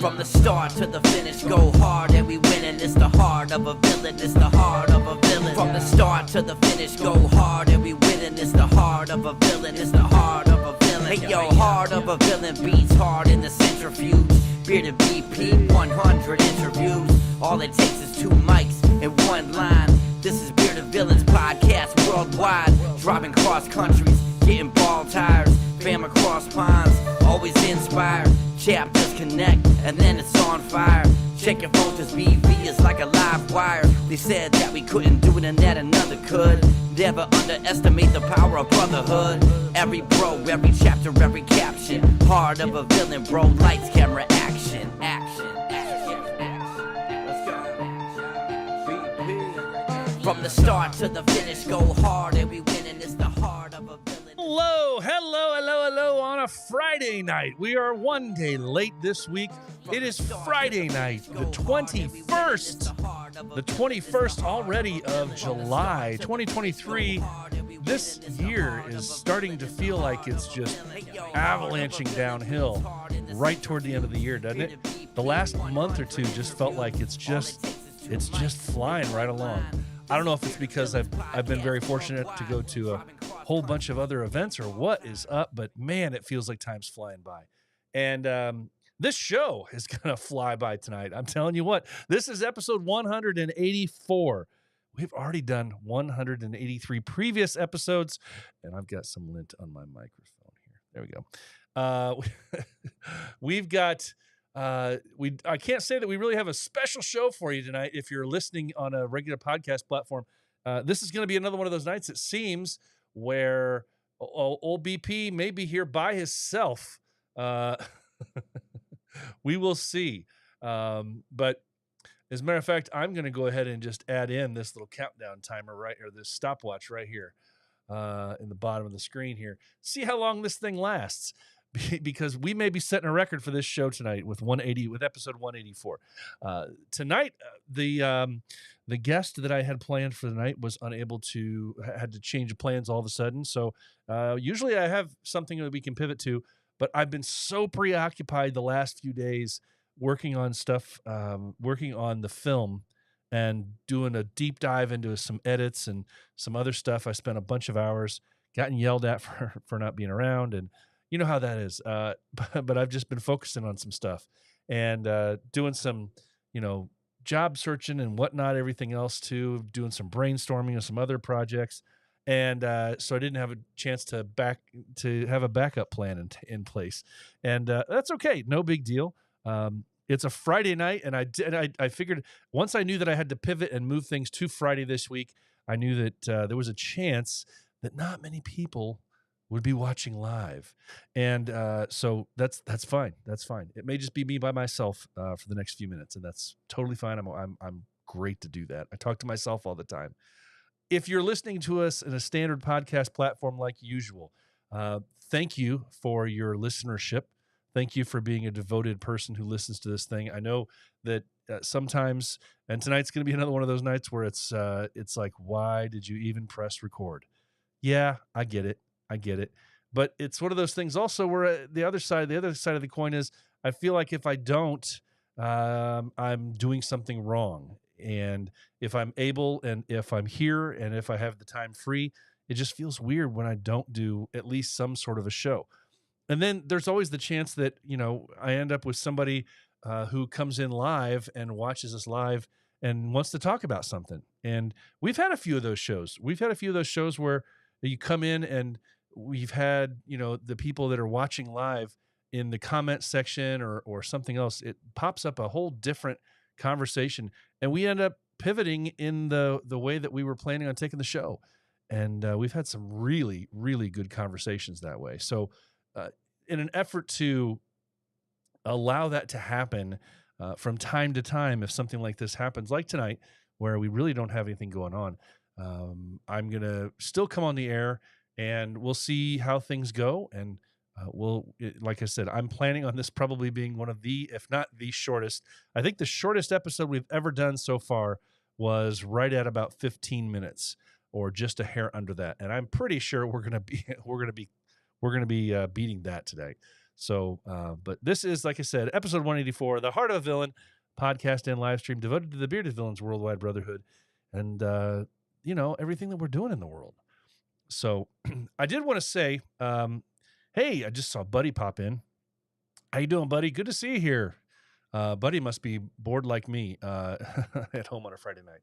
From the start to the finish, go hard and we winning. It's the heart of a villain, it's the heart of a villain. From the start to the finish, go hard and we winning. It's the heart of a villain, it's the heart of a villain. Hey yo, heart of a villain beats hard in the centrifuge. Bearded BP, 100 interviews. All it takes is 2 mics and 1 line. This is Bearded Villains podcast worldwide. Driving cross countries, getting ball tires. Fam across ponds, always inspired. Chapters connect, and then it's on fire. Check your phone, cause BV is like a live wire. They said that we couldn't do it and that another could. Never underestimate the power of brotherhood. Every bro, every chapter, every caption. Heart of a villain, bro. Lights, camera, action. Action, action, action. Let's go. BP. From the start to the finish, go hard and we win, and it's the heart of a villain. Hello on a Friday night. We are one day late this week. It is Friday night, the 21st. The 21st already of July, 2023. This year is starting to feel like it's just avalanching downhill right toward the end of the year, doesn't it? The last month or two just felt like it's just flying right along. I don't know if it's because I've been very fortunate to go to a whole bunch of other events or what is up, but man, it feels like time's flying by. And this show is going to fly by tonight. I'm telling you what, this is episode 184. We've already done 183 previous episodes, and I've got some lint on my microphone here. There we go. We've got... I can't say that we really have a special show for you tonight. If you're listening on a regular podcast platform, this is going to be another one of those nights, it seems, where old BP may be here by himself. We will see. But as a matter of fact, I'm going to go ahead and just add in this little countdown timer this stopwatch right here in the bottom of the screen here. See how long this thing lasts. Because we may be setting a record for this show tonight with episode 184. Tonight, the guest that I had planned for the night had to change plans all of a sudden. So usually I have something that we can pivot to, but I've been so preoccupied the last few days working on stuff, working on the film and doing a deep dive into some edits and some other stuff. I spent a bunch of hours, gotten yelled at for not being around, and you know how that is. But I've just been focusing on some stuff and doing some, job searching and whatnot, everything else too, doing some brainstorming of some other projects. And so I didn't have a chance to have a backup plan in place. And that's okay. No big deal. It's a Friday night, and I figured once I knew that I had to pivot and move things to Friday this week, I knew that there was a chance that not many people would be watching live. And so that's fine. That's fine. It may just be me by myself for the next few minutes, and that's totally fine. I'm great to do that. I talk to myself all the time. If you're listening to us in a standard podcast platform like usual, thank you for your listenership. Thank you for being a devoted person who listens to this thing. I know that sometimes, and tonight's going to be another one of those nights where it's like, why did you even press record? Yeah, I get it. But it's one of those things also where the other side of the coin is I feel like if I don't, I'm doing something wrong. And if I'm able, and if I'm here, and if I have the time free, it just feels weird when I don't do at least some sort of a show. And then there's always the chance that, I end up with somebody who comes in live and watches us live and wants to talk about something. And we've had a few of those shows. Where you come in and we've had, the people that are watching live in the comment section or something else, it pops up a whole different conversation, and we end up pivoting in the way that we were planning on taking the show. And we've had some really, really good conversations that way. So in an effort to allow that to happen from time to time, if something like this happens, like tonight, where we really don't have anything going on, I'm going to still come on the air, and we'll see how things go. And like I said, I'm planning on this probably being one of the, if not the shortest. I think the shortest episode we've ever done so far was right at about 15 minutes, or just a hair under that. And I'm pretty sure we're going to be beating that today. So, but this is, like I said, episode 184, The Heart of a Villain, podcast and live stream devoted to the Bearded Villains Worldwide Brotherhood and, everything that we're doing in the world. So I did want to say, hey, I just saw Buddy pop in. How you doing, Buddy? Good to see you here. Buddy must be bored like me at home on a Friday night.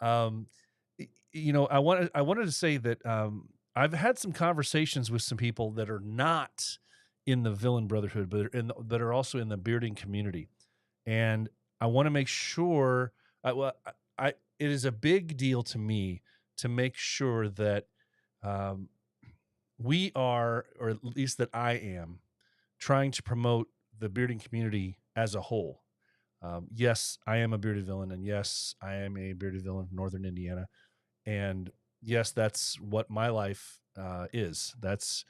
I wanted to say that I've had some conversations with some people that are not in the Villain Brotherhood, but that are also in the bearding community, and I want to make sure. It is a big deal to me to make sure that we are, or at least that I am, trying to promote the bearding community as a whole. Yes, I am a bearded villain, and yes, I am a bearded villain from Northern Indiana, and yes, that's what my life is. That's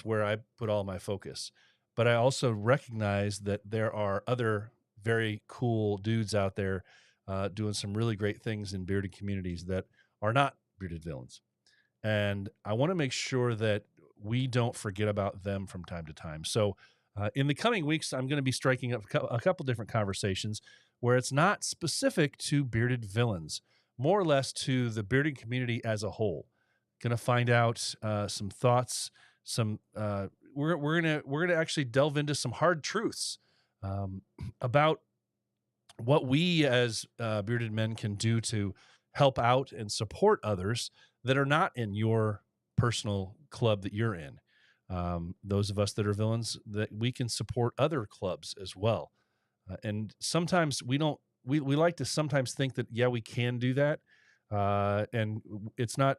where I put all my focus. But I also recognize that there are other very cool dudes out there doing some really great things in bearded communities that are not bearded villains. And I want to make sure that we don't forget about them from time to time. So in the coming weeks, I'm going to be striking up a couple different conversations where it's not specific to bearded villains, more or less to the bearded community as a whole. Going to find out some thoughts. We're gonna actually delve into some hard truths about what we as bearded men can do to help out and support others that are not in your personal club that you're in. Those of us that are villains, that we can support other clubs as well. And sometimes we don't. We like to sometimes think that we can do that, and it's not.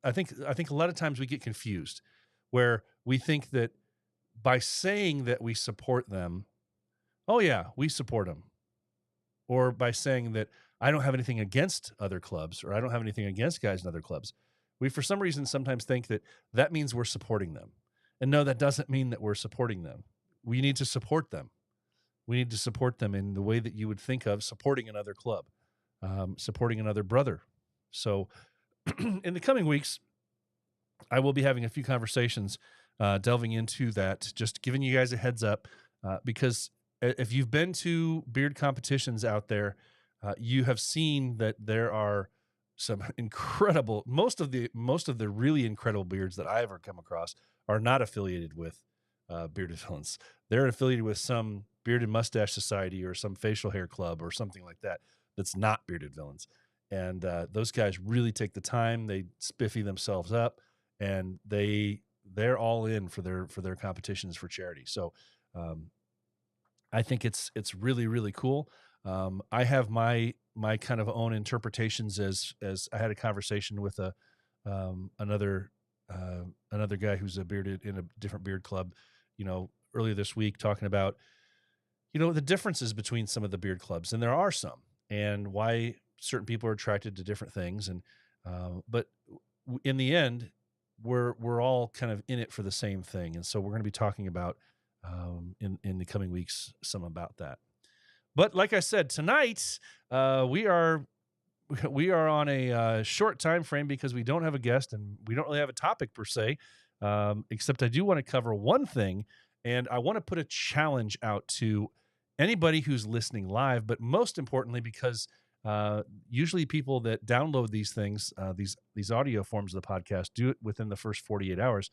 I think a lot of times we get confused, where we think that by saying that we support them, oh yeah, we support them, or by saying that I don't have anything against other clubs, or I don't have anything against guys in other clubs. We, for some reason, sometimes think that means we're supporting them. And no, that doesn't mean that we're supporting them. We need to support them. We need to support them in the way that you would think of supporting another club, supporting another brother. So in the coming weeks, I will be having a few conversations delving into that, just giving you guys a heads up, because if you've been to beard competitions out there, you have seen that there are some incredible, most of the really incredible beards that I ever come across are not affiliated with bearded villains. They're affiliated with some bearded mustache society or some facial hair club or something like that that's not bearded villains. And those guys really take the time. They spiffy themselves up, and they're all in for their competitions for charity. So I think it's really, really cool. I have my kind of own interpretations as I had a conversation with another guy who's a bearded in a different beard club, earlier this week, talking about, the differences between some of the beard clubs, and there are some, and why certain people are attracted to different things. And but in the end, we're all kind of in it for the same thing. And so we're going to be talking about in the coming weeks some about that. But like I said, tonight we are on a short time frame because we don't have a guest and we don't really have a topic per se, except I do want to cover one thing, and I want to put a challenge out to anybody who's listening live, but most importantly, because usually people that download these things, these audio forms of the podcast, do it within the first 48 hours.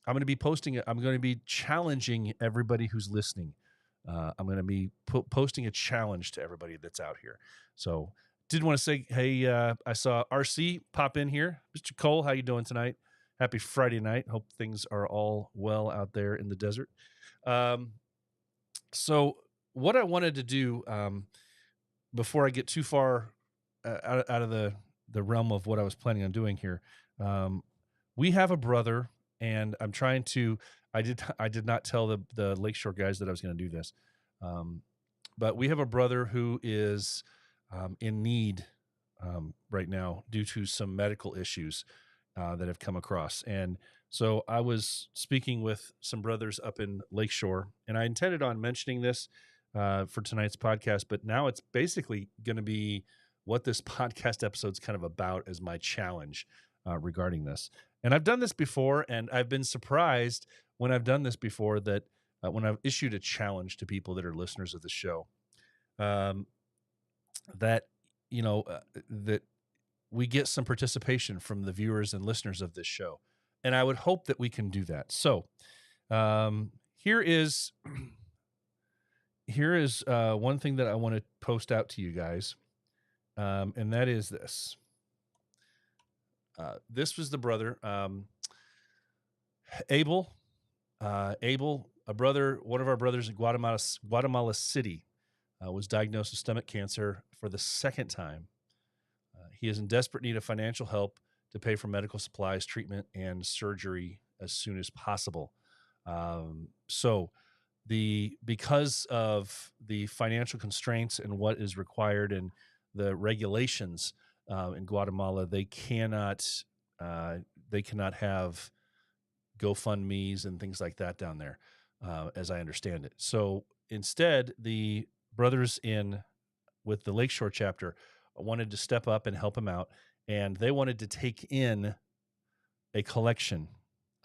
I'm going to be posting it. I'm going to be challenging everybody who's listening. I'm going to be posting a challenge to everybody that's out here. So did want to say, hey, I saw RC pop in here. Mr. Cole, how you doing tonight? Happy Friday night. Hope things are all well out there in the desert. So what I wanted to do before I get too far out of the realm of what I was planning on doing here, we have a brother, and I'm trying to. I did not tell the Lakeshore guys that I was going to do this, but we have a brother who is in need right now due to some medical issues that have come across. And so I was speaking with some brothers up in Lakeshore, and I intended on mentioning this for tonight's podcast, but now it's basically going to be what this podcast episode is kind of about as my challenge regarding this. And I've done this before, and I've been surprised when I've done this before that when I've issued a challenge to people that are listeners of the show, um, that that we get some participation from the viewers and listeners of this show, and I would hope that we can do that. So here is one thing that I want to post out to you guys, and that is this. This was the brother, Abel. Abel, one of our brothers in Guatemala City, was diagnosed with stomach cancer for the second time. He is in desperate need of financial help to pay for medical supplies, treatment, and surgery as soon as possible. Because of the financial constraints and what is required and the regulations in Guatemala, they cannot have GoFundMe's and things like that down there, as I understand it. So instead, the brothers with the Lakeshore chapter wanted to step up and help him out, and they wanted to take in a collection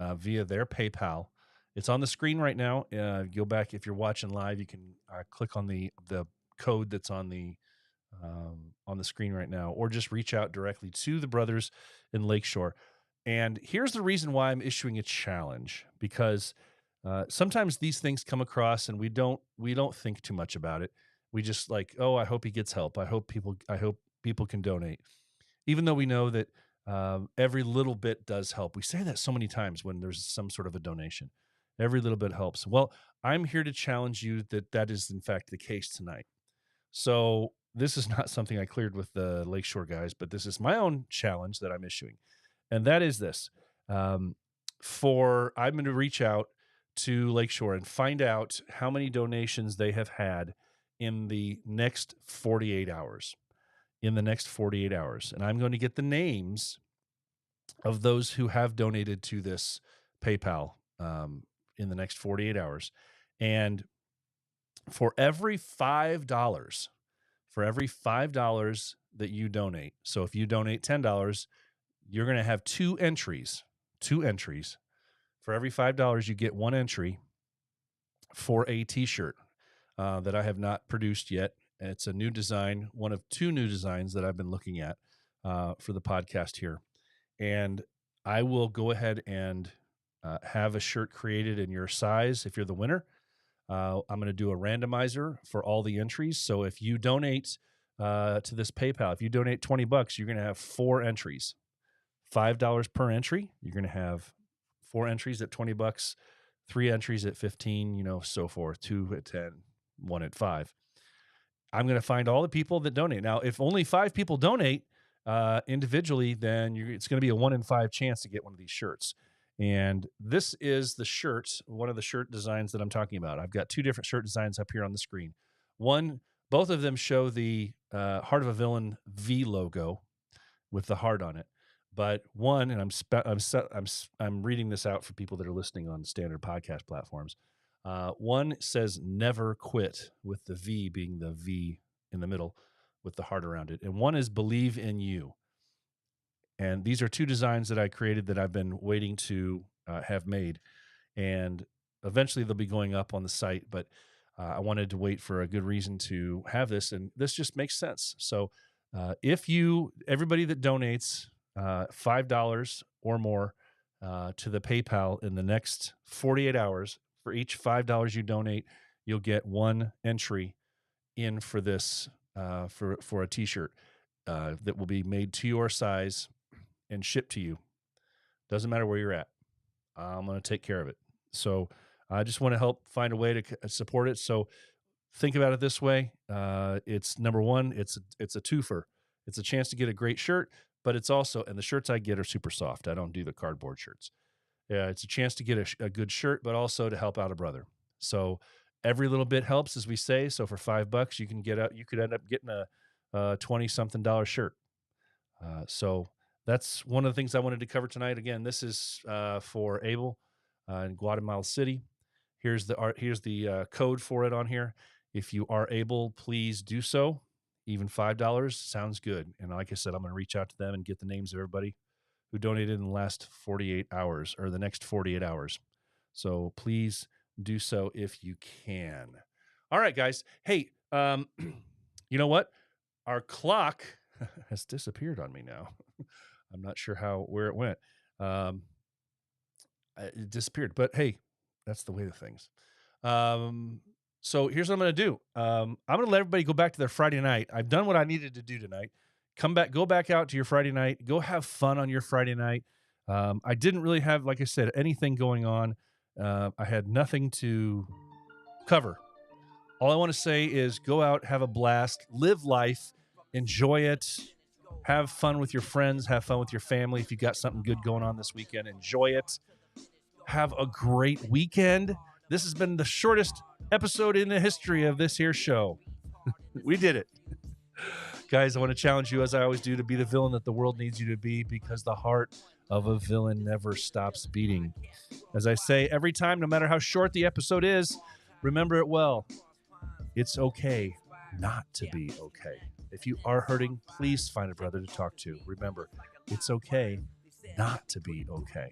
via their PayPal. It's on the screen right now. Go back if you're watching live. You can click on the code that's on the screen right now, or just reach out directly to the brothers in Lakeshore. And here's the reason why I'm issuing a challenge, because sometimes these things come across and we don't think too much about it. We just like, oh, I hope he gets help. I hope people can donate, even though we know that every little bit does help. We say that so many times when there's some sort of a donation. Every little bit helps. Well, I'm here to challenge you that is in fact the case tonight. So this is not something I cleared with the Lakeshore guys, but this is my own challenge that I'm issuing. And that is this. I'm going to reach out to Lakeshore and find out how many donations they have had in the next 48 hours. And I'm going to get the names of those who have donated to this PayPal in the next 48 hours. And for every $5 that you donate, so if you donate $10, you're going to have two entries. For every $5, you get one entry for a t-shirt that I have not produced yet. It's a new design, one of two new designs that I've been looking at for the podcast here. And I will go ahead and have a shirt created in your size if you're the winner. I'm going to do a randomizer for all the entries. So if you donate to this PayPal, if you donate $20, you're going to have 4 entries. $5 per entry. You're going to have 4 entries at $20, 3 entries at 15, so forth, 2 at 10, 1 at 5. I'm going to find all the people that donate. Now, if only 5 people donate individually, then it's going to be a 1 in 5 chance to get one of these shirts. And this is the shirt, one of the shirt designs that I'm talking about. I've got 2 different shirt designs up here on the screen. Both of them show the Heart of a Villain V logo with the heart on it. But one, and I'm reading this out for people that are listening on standard podcast platforms. One says "Never Quit" with the V being the V in the middle with the heart around it, and one is "Believe in You." And these are 2 designs that I created that I've been waiting to have made, and eventually they'll be going up on the site. But I wanted to wait for a good reason to have this, and this just makes sense. So everybody that donates $5 or more to the PayPal in the next 48 hours, for each $5 you donate, you'll get 1 entry in for this for a t-shirt that will be made to your size and shipped to you. Doesn't matter where you're at. I'm going to take care of it. So I just want to help find a way to support it. So think about it this way. It's number one, it's a twofer. It's a chance to get a great shirt, but it's also, and the shirts I get are super soft. I don't do the cardboard shirts. Yeah, it's a chance to get a good shirt, but also to help out a brother. So every little bit helps, as we say. So for $5, you could end up getting a $20-something shirt. So that's one of the things I wanted to cover tonight. Again, this is for Abel in Guatemala City. Here's the code for it on here. If you are able, please do so. Even $5 sounds good. And like I said, I'm going to reach out to them and get the names of everybody who donated in the last 48 hours or the next 48 hours. So please do so if you can. All right, guys. Hey, you know what? Our clock has disappeared on me now. I'm not sure where it went. Um, it disappeared, but hey, that's the way of things. So here's what I'm going to do. I'm going to let everybody go back to their Friday night. I've done what I needed to do tonight. Go back out to your Friday night. Go have fun on your Friday night. I didn't really have, like I said, anything going on. I had nothing to cover. All I want to say is go out, have a blast, live life, enjoy it, have fun with your friends, have fun with your family. If you got something good going on this weekend, enjoy it. Have a great weekend. This has been the shortest episode in the history of this here show. We did it. Guys, I want to challenge you, as I always do, to be the villain that the world needs you to be, because the heart of a villain never stops beating. As I say every time, no matter how short the episode is, remember it well. It's okay not to be okay. If you are hurting, please find a brother to talk to. Remember, it's okay not to be okay.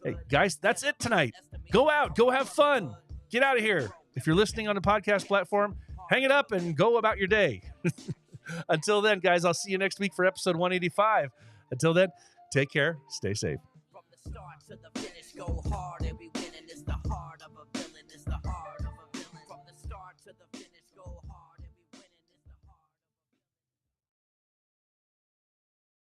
Hey, guys, that's it tonight. Go out. Go have fun. Get out of here. If you're listening on the podcast platform, hang it up and go about your day. Until then, guys, I'll see you next week for episode 185. Until then, take care. Stay safe. From the start to the finish, go hard and we win.